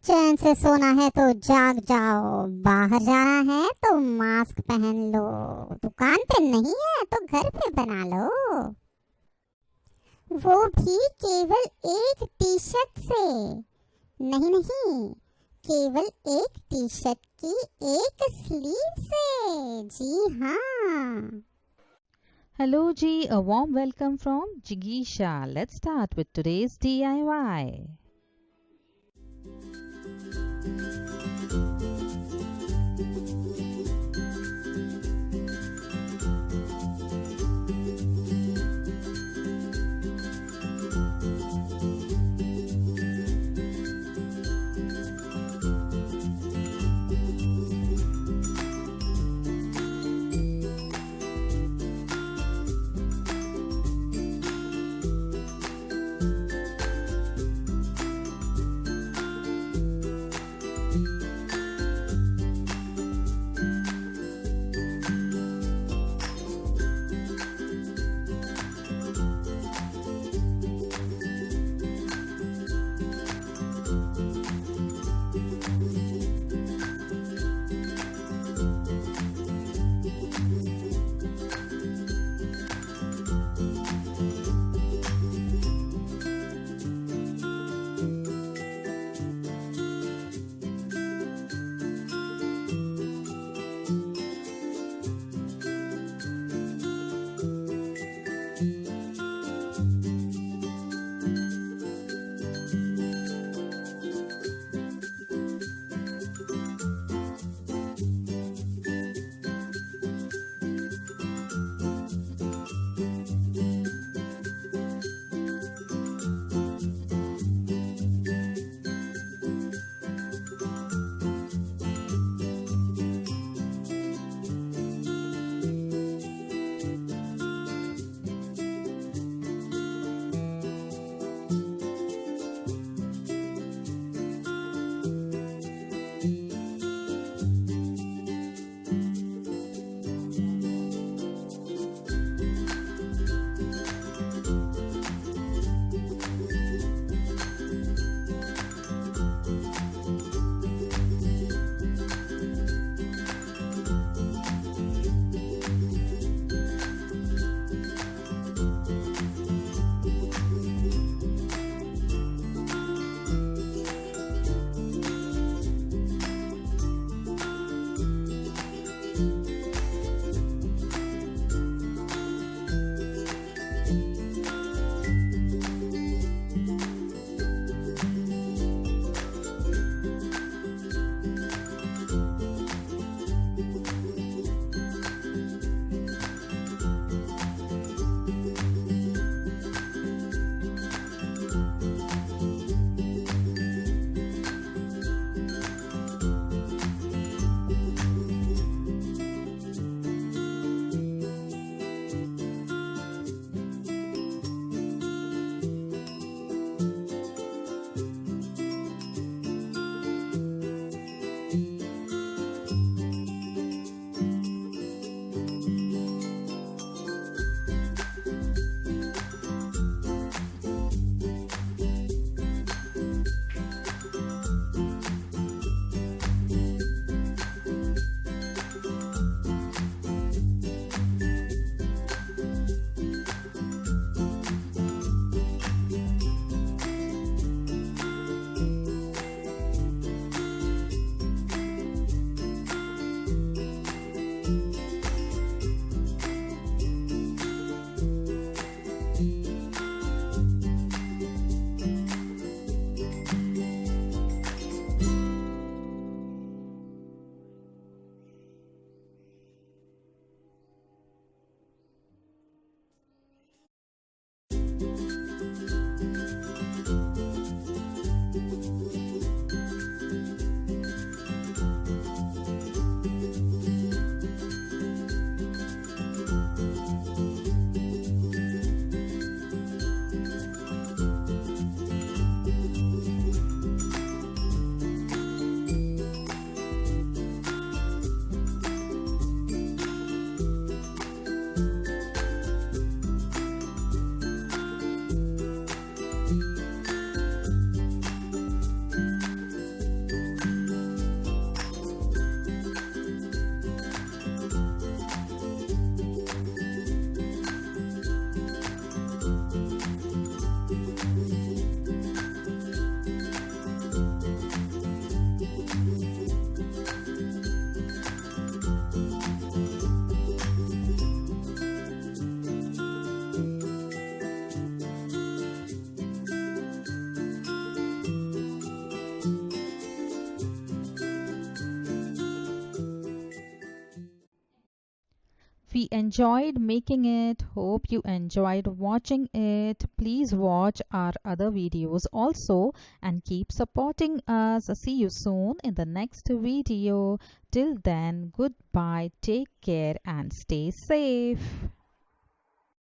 चैन से सोना है तो जाग जाओ, बाहर जाना है तो मास्क पहन लो, दुकान पे नहीं है तो घर पे बना लो, वो भी केवल एक टी शर्ट से। नहीं नहीं, केवल एक टी शर्ट की एक स्लीव से। जी हाँ। Hello G, a warm welcome from Jigisha. Let's start with today's DIY. enjoyed making it. Hope you enjoyed watching it. Please watch our other videos also and keep supporting us. See you soon in the next video. Till then, goodbye, take care and stay safe.